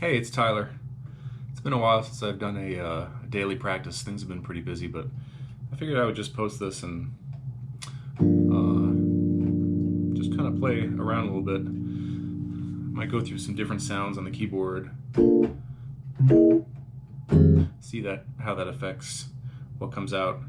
Hey, it's Tyler. It's been a while since I've done a daily practice. Things have been pretty busy, but I figured I would just post this and just kind of play around a little bit. Might go through some different sounds on the keyboard. See how that affects what comes out.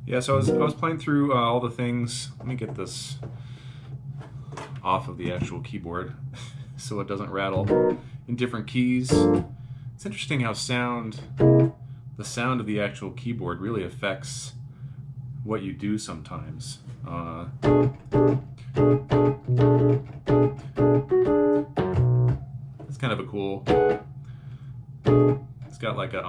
Yeah, so I was playing through all the things. Let me get this off of the actual keyboard so it doesn't rattle in different keys. It's interesting how the sound of the actual keyboard really affects what you do sometimes. It's kind of a cool, it's got like a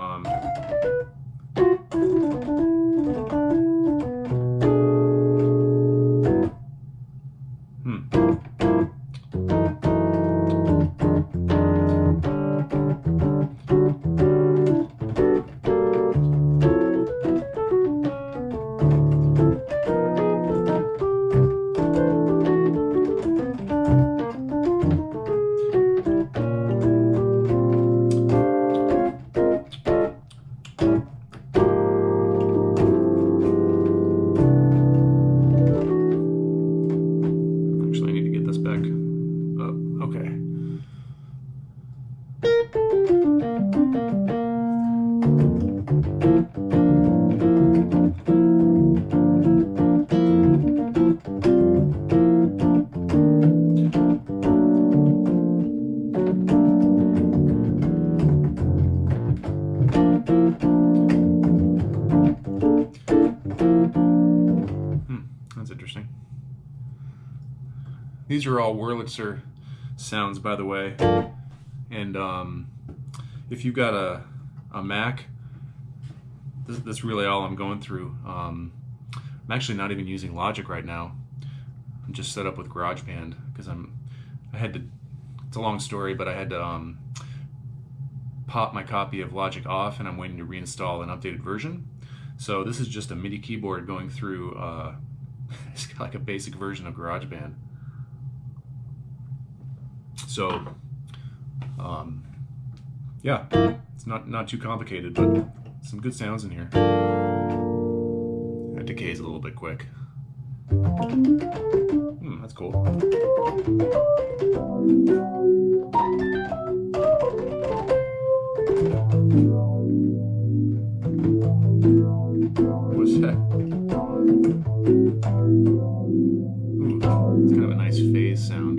that's interesting. These are all Wurlitzer sounds, by the way. And if you've got a Mac, that's really all I'm going through. I'm actually not even using Logic right now. I'm just set up with GarageBand because it's a long story, but I had to pop my copy of Logic off, and I'm waiting to reinstall an updated version. So this is just a MIDI keyboard going through it's got like a basic version of GarageBand. So yeah, it's not too complicated, but some good sounds in here. That decays a little bit quick. That's cool. What's that? It's kind of a nice phase sound.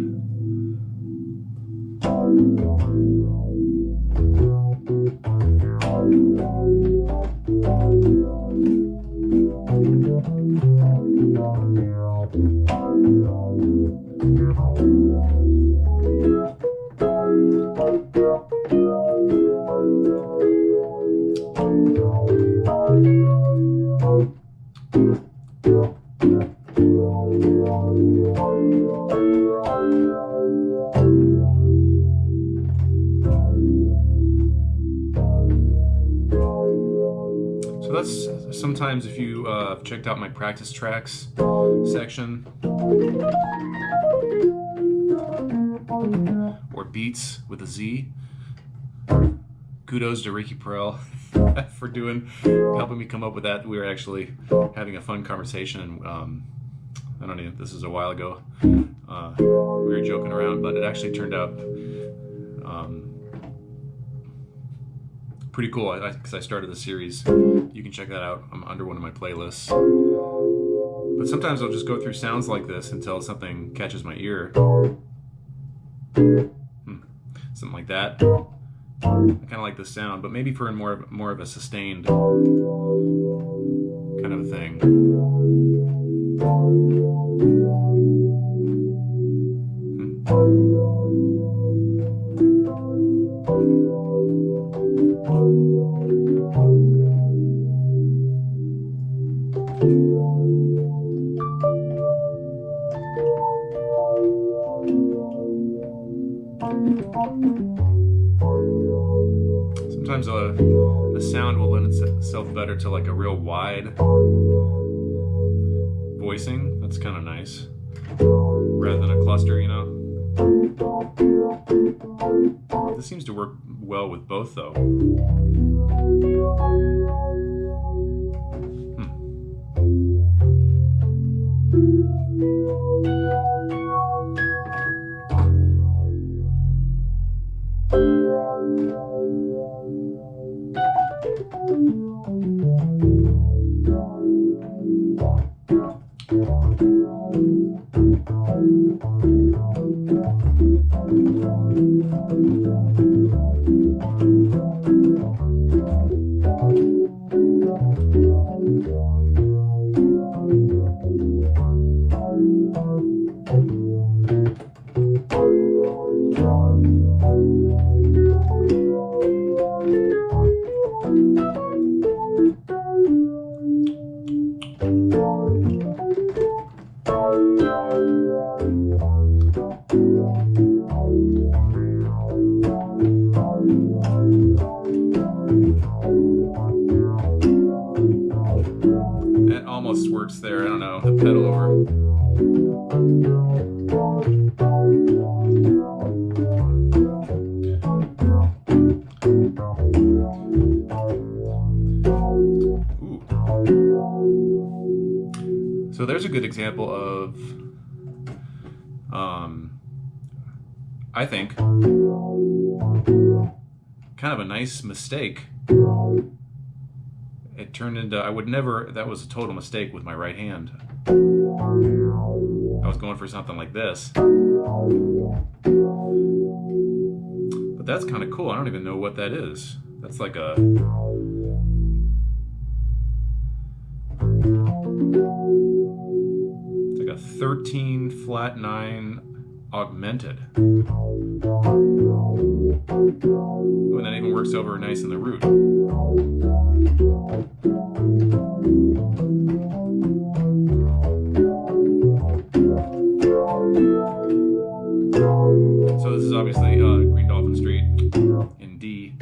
So that's sometimes, if you checked out my practice tracks section, or BEATZ with a Z. Kudos to Ricky Perel for helping me come up with that. We were actually having a fun conversation, and I don't know, this is a while ago. We were joking around, but it actually turned out pretty cool, because I started the series. You can check that out. I'm under one of my playlists. But sometimes I'll just go through sounds like this until something catches my ear. Something like that. I kind of like the sound, but maybe for more of a sustained kind of a thing. Sometimes a sound will lend itself better to like a real wide voicing. That's kind of nice, rather than a cluster, you know. This seems to work well with both, though. That almost works there. I don't know. The pedal over. Ooh. So there's a good example of, I think, kind of a nice mistake. It turned into, that was a total mistake with my right hand. I was going for something like this. But that's kind of cool. I don't even know what that is. That's like a... It's like a 13 flat 9 augmented. Ooh, and that even works over nice in the root. So this is obviously Green Dolphin Street in D.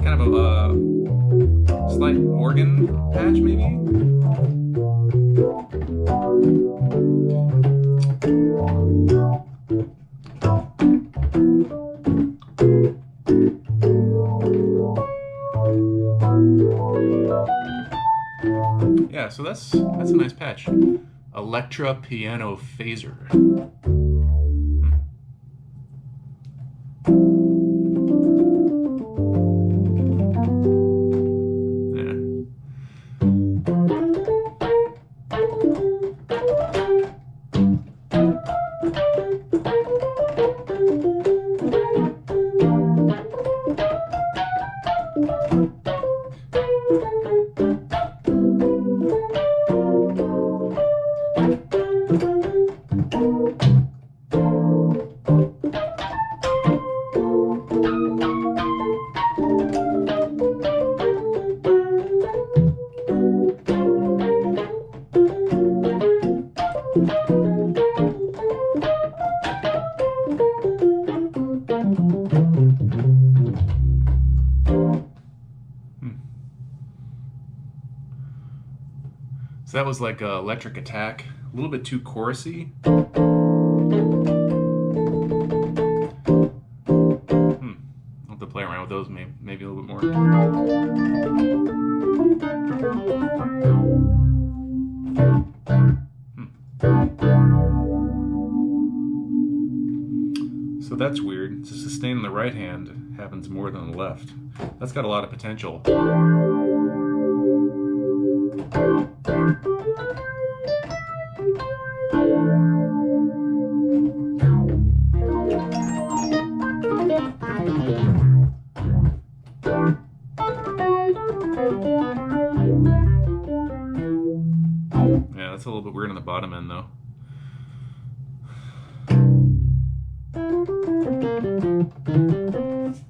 Kind of a slight organ patch, maybe? Yeah, so that's a nice patch. Electra Piano Phaser. So that was like Electric Attack, a little bit too chorusy. I'll have to play around with those maybe a little bit more. So that's weird. So sustain in the right hand happens more than the left. That's got a lot of potential. Yeah, that's a little bit weird on the bottom end though.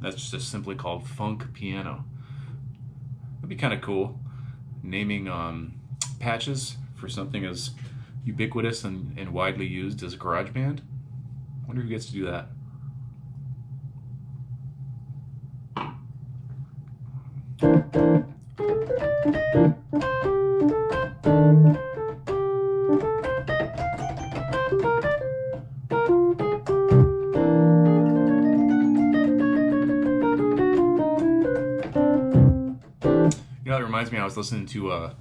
That's just simply called funk piano. That'd be kind of cool, naming patches for something as ubiquitous and widely used as GarageBand. I wonder who gets to do that. You know, that reminds me, I was listening to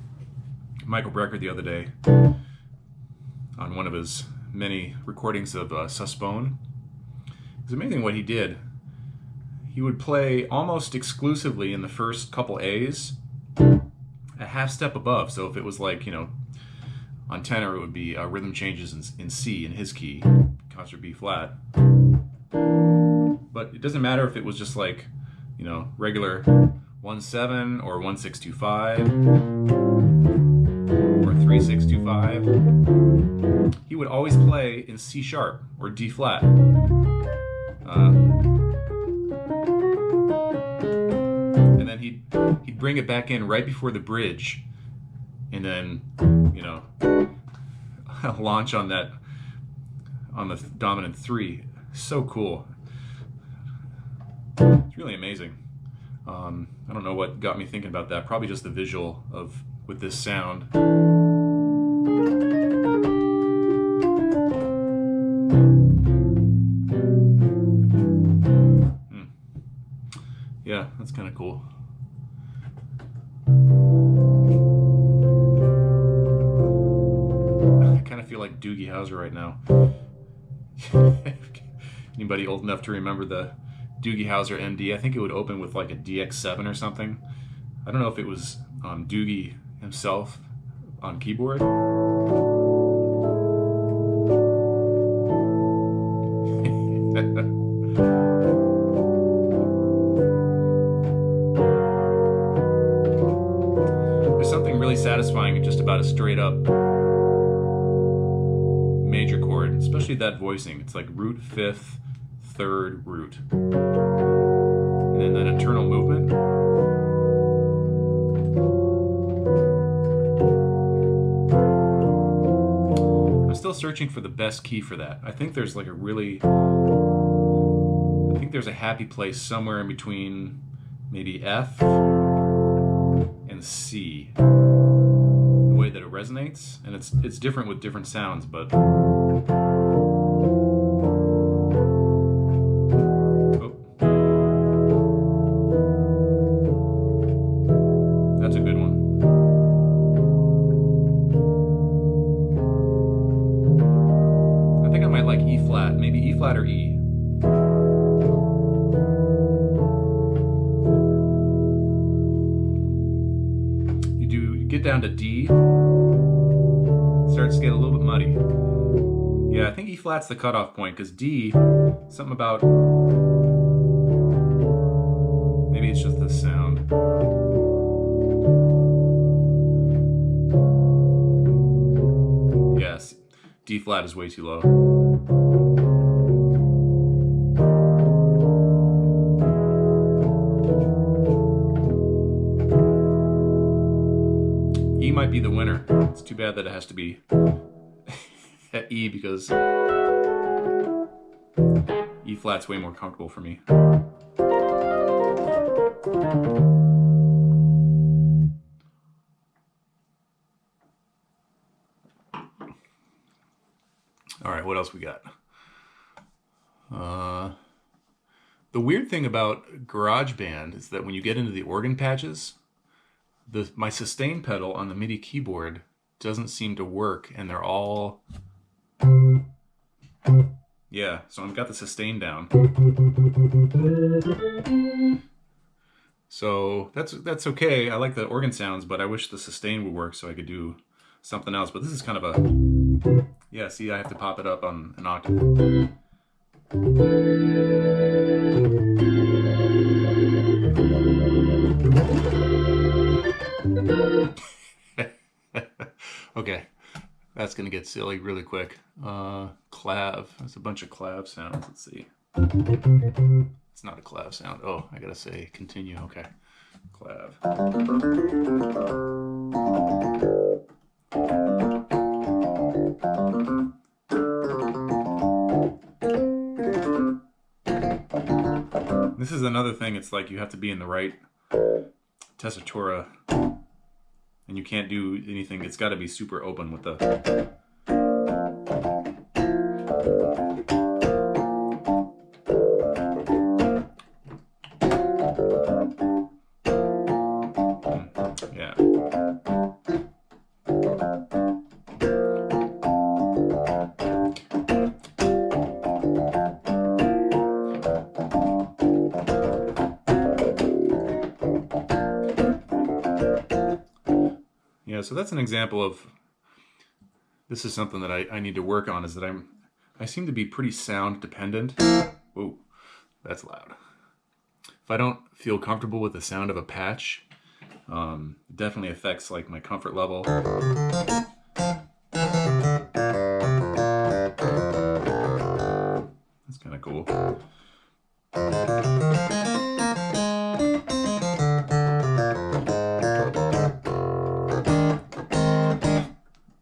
Michael Brecker the other day on one of his many recordings of Suspone. It's amazing what he did. He would play almost exclusively in the first couple A's a half step above. So if it was like, you know, on tenor, it would be rhythm changes in C, in his key, concert B flat. But it doesn't matter if it was just like, you know, regular 1-7 or 1-6-2-5 or 3-6-2-5. He would always play in C sharp or D flat. And then he'd bring it back in right before the bridge, and then, you know, launch on the dominant 3. So cool. It's really amazing. I don't know what got me thinking about that. Probably just the visual with this sound. Yeah, that's kind of cool. I kind of feel like Doogie Howser right now. Anybody old enough to remember the Doogie Howser MD? I think it would open with like a DX7 or something. I don't know if it was Doogie himself on keyboard. There's something really satisfying in just about a straight up major chord, especially that voicing. It's like root, 5th, 3rd, root. And then that internal movement. I'm still searching for the best key for that. I think there's like a happy place somewhere in between maybe F and C. The way that it resonates, and it's different with different sounds, but that's a good one. I think I might like E flat, maybe E flat or E. You get down to D, it starts to get a little bit muddy. Yeah, I think E flat's the cutoff point, because D, something about, maybe it's just the sound. Yes, D flat is way too low. E might be the winner. It's too bad that it has to be at E, because E flat's way more comfortable for me. else we got. The weird thing about GarageBand is that when you get into the organ patches, my sustain pedal on the MIDI keyboard doesn't seem to work, and they're all... Yeah, so I've got the sustain down. So that's okay. I like the organ sounds, but I wish the sustain would work so I could do something else. But this is kind of a... Yeah, see, I have to pop it up on an octave. Okay, that's gonna get silly really quick. Clav, there's a bunch of clav sounds. Let's see. It's not a clav sound. Oh, I gotta say continue. Okay, clav. This is another thing. It's like you have to be in the right tessitura, and you can't do anything. It's got to be super open with the... Yeah. Yeah, so that's an example of, this is something that I need to work on, is that I seem to be pretty sound dependent. Whoa, that's loud. If I don't feel comfortable with the sound of a patch, it definitely affects like my comfort level. That's kind of cool.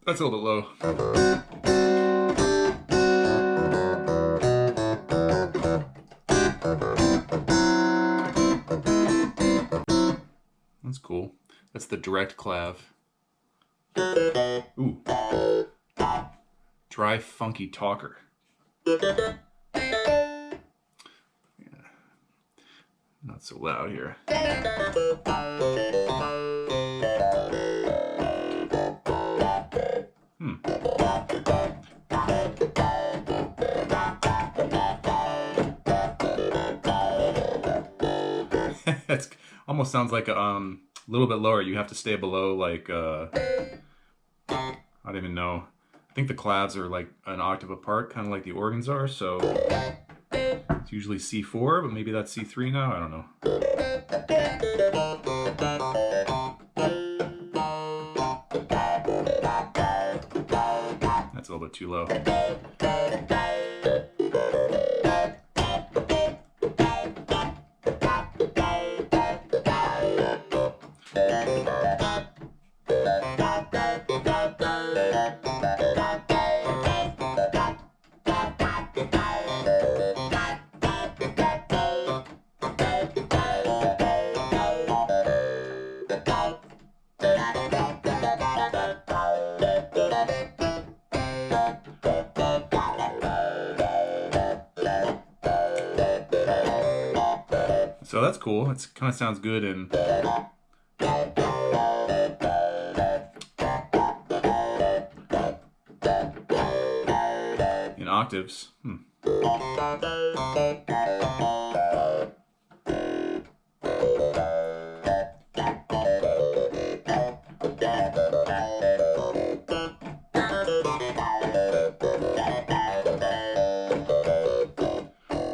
That's a little bit low. That's cool. That's the direct clav. Ooh. Dry, funky talker. Yeah. Not so loud here. That almost sounds like a little bit lower. You have to stay below like I don't even know. I think the clavs are like an octave apart, kind of like the organs are. So it's usually C4, but maybe that's C3 now. I don't know. That's a little bit too low. So that's cool. It kind of sounds good in octaves.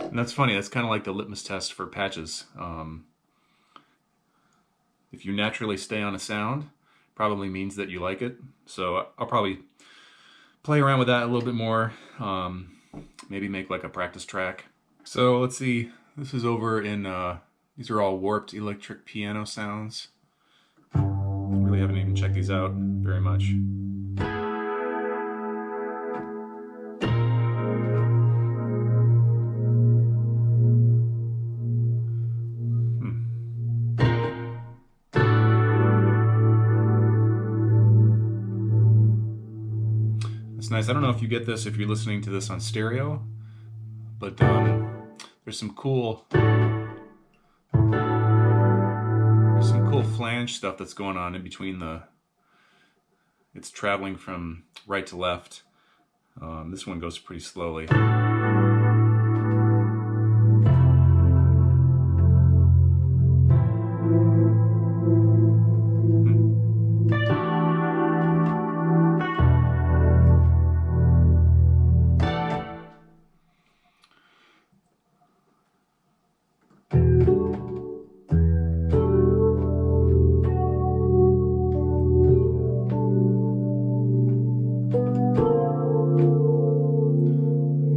And that's funny, that's kind of like the litmus test for patches. If you naturally stay on a sound, probably means that you like it. So I'll probably play around with that a little bit more. Maybe make like a practice track. So let's see, this is over in, these are all warped electric piano sounds. Really haven't even checked these out very much. nice. I don't know if you get this if you're listening to this on stereo, but there's some cool flange stuff that's going on in between it's traveling from right to left. This one goes pretty slowly.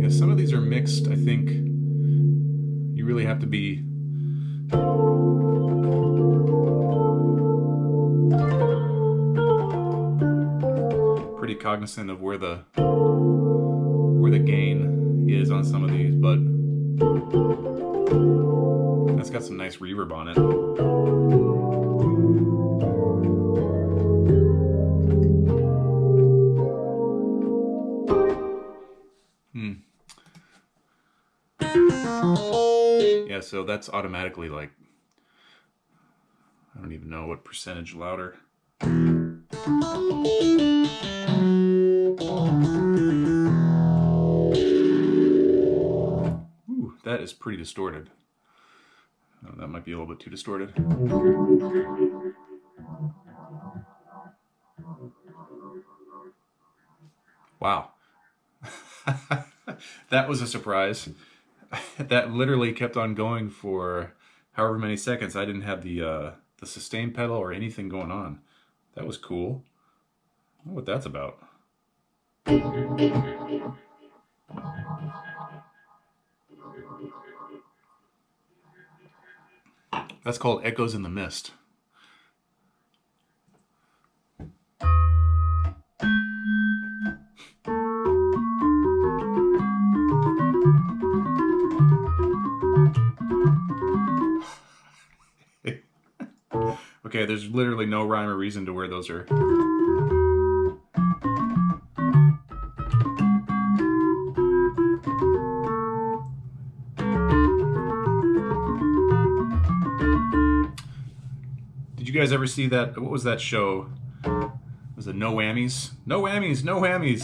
Some of these are mixed. I think you really have to be pretty cognizant of where the gain is on some of these, but that's got some nice reverb on it. Yeah, so that's automatically like, I don't even know what percentage louder. Ooh, that is pretty distorted. Oh, that might be a little bit too distorted. Wow. That was a surprise. That literally kept on going for however many seconds. I didn't have the sustain pedal or anything going on. That was cool. I don't know what that's about. That's called Echoes in the Mist. Okay, there's literally no rhyme or reason to where those are. Did you guys ever see that? What was that show? Was it No Whammies? No Whammies, No Whammies.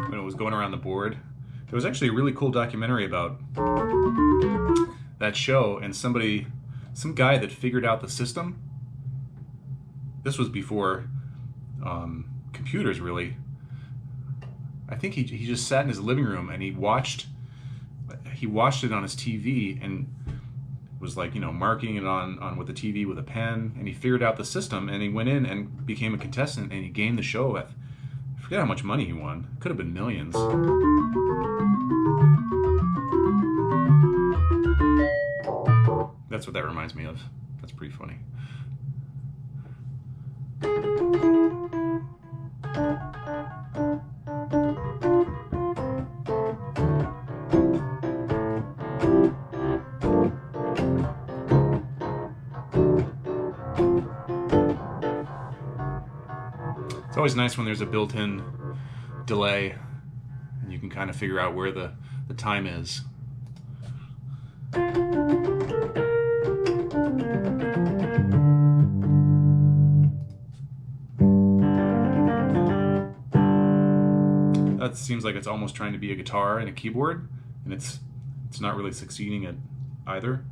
When it was going around the board. There was actually a really cool documentary about that show, and some guy that figured out the system. This was before computers, really. I think he just sat in his living room and he watched it on his TV and was like, you know, marking it on with the TV with a pen, and he figured out the system, and he went in and became a contestant, and he gained the show. I forget how much money he won. Could have been millions. That's what that reminds me of. That's pretty funny. It's always nice when there's a built-in delay and you can kind of figure out where the time is. That seems like it's almost trying to be a guitar and a keyboard, and it's not really succeeding at either.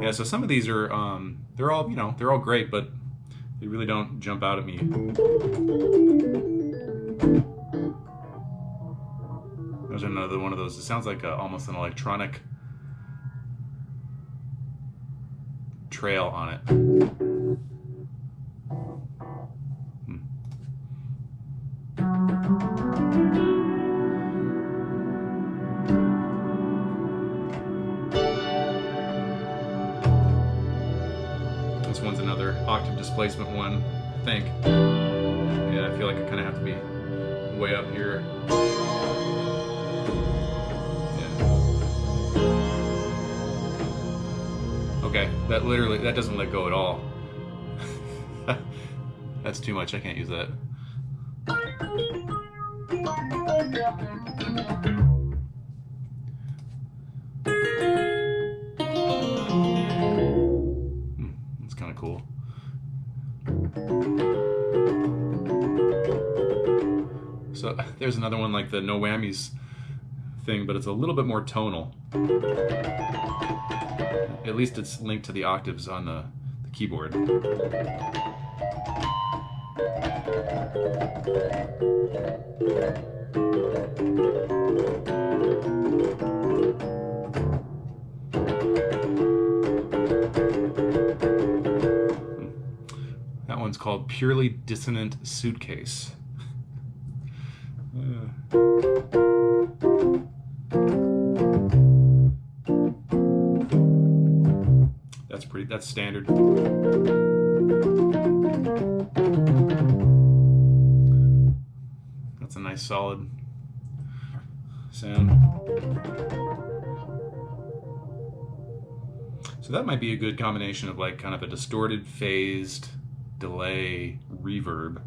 Yeah, so some of these are they're all great, but they really don't jump out at me. There's another one of those. It sounds like almost an electronic trail on it. This one's another octave displacement one, I think. Yeah, I feel like I kind of have to be way up here. Yeah. Okay, that doesn't let go at all. That's too much, I can't use that. That's kind of cool. So there's another one like the no whammies thing, but it's a little bit more tonal. At least it's linked to the octaves on the keyboard. That one's called Purely Dissonant Suitcase. That's standard. That's a nice solid sound. So that might be a good combination of like kind of a distorted, phased, delay, reverb.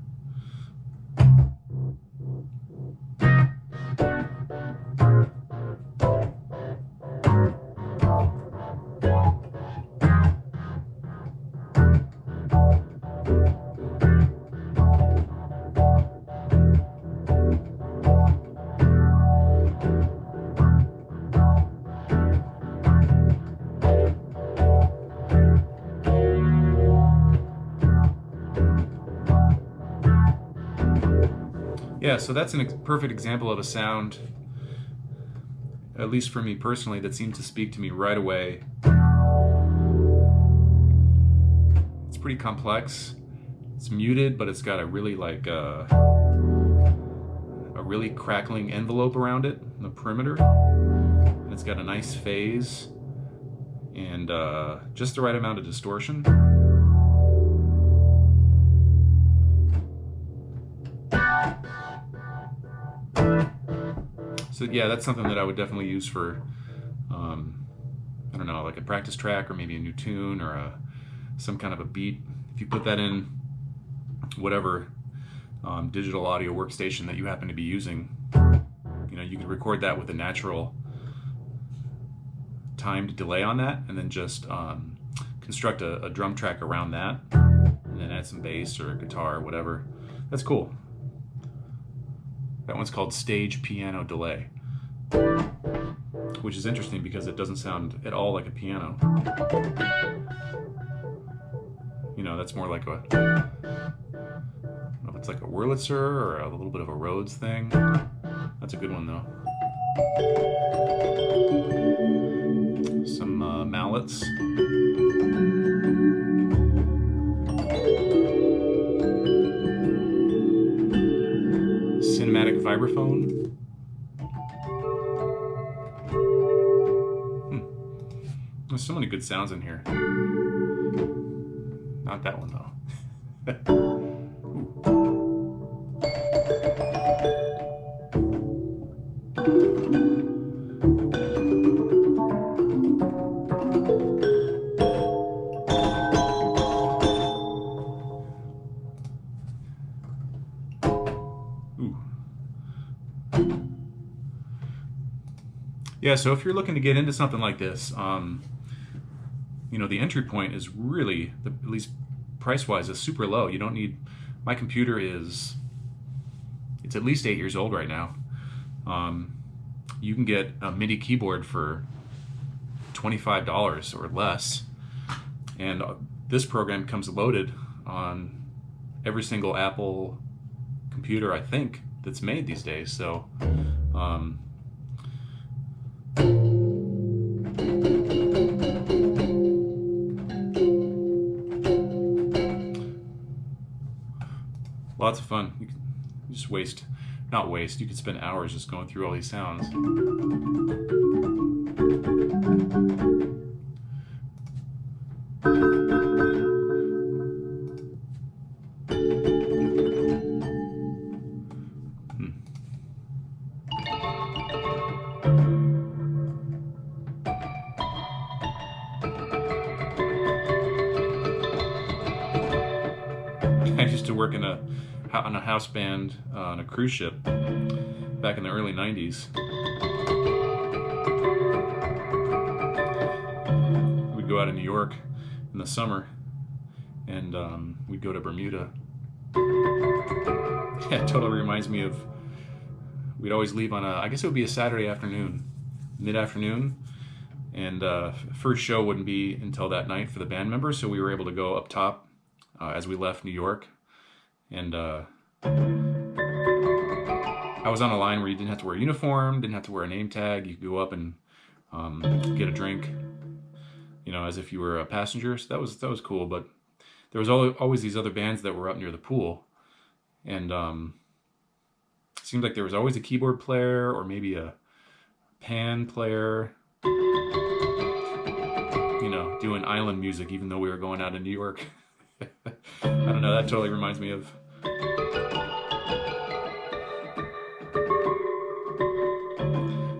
Yeah, so that's a perfect example of a sound, at least for me personally, that seemed to speak to me right away. It's pretty complex. It's muted, but it's got a really like a really crackling envelope around it, the perimeter. And it's got a nice phase and just the right amount of distortion. So yeah, that's something that I would definitely use for, I don't know, like a practice track or maybe a new tune or some kind of a beat. If you put that in whatever digital audio workstation that you happen to be using, you know, you could record that with a natural timed delay on that, and then just construct a drum track around that, and then add some bass or guitar or whatever. That's cool. That one's called Stage Piano Delay, which is interesting because it doesn't sound at all like a piano. You know, that's more like a, I don't know if it's like a Wurlitzer or a little bit of a Rhodes thing. That's a good one though. Some mallets. Cinematic vibraphone. There's so many good sounds in here. Not that one though. Yeah, so if you're looking to get into something like this, you know, the entry point is really, at least price-wise, is super low. You don't need, my computer it's at least 8 years old right now. You can get a MIDI keyboard for $25 or less, and this program comes loaded on every single Apple computer, I think, that's made these days. So lots of fun. You can just not waste, you could spend hours just going through all these sounds. I used to work on a house band on a cruise ship back in the early 90s. We'd go out of New York in the summer, and we'd go to Bermuda. Yeah, it totally reminds me of, we'd always leave on I guess it would be a Saturday afternoon, mid-afternoon, and first show wouldn't be until that night for the band members, so we were able to go up top as we left New York. And I was on a line where you didn't have to wear a uniform, didn't have to wear a name tag. You could go up and get a drink, you know, as if you were a passenger. So that was cool. But there was always these other bands that were up near the pool, and it seemed like there was always a keyboard player or maybe a pan player, you know, doing island music, even though we were going out in New York. I don't know, that totally reminds me of...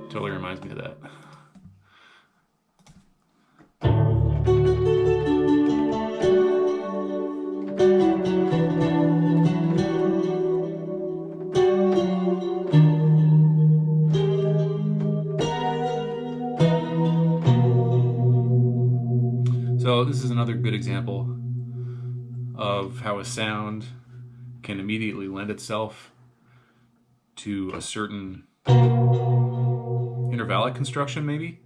Totally reminds me of that. So this is another good example of how a sound can immediately lend itself to a certain intervallic construction, maybe.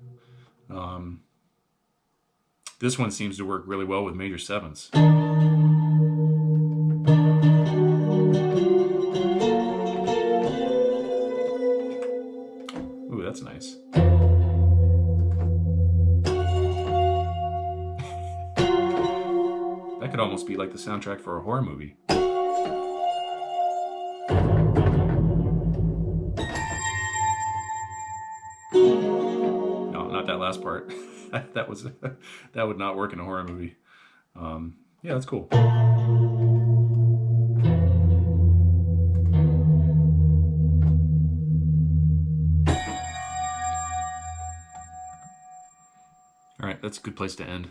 This one seems to work really well with major sevenths. Ooh, that's nice. That could almost be like the soundtrack for a horror movie. No, not that last part. that would not work in a horror movie. Yeah, that's cool. All right, that's a good place to end.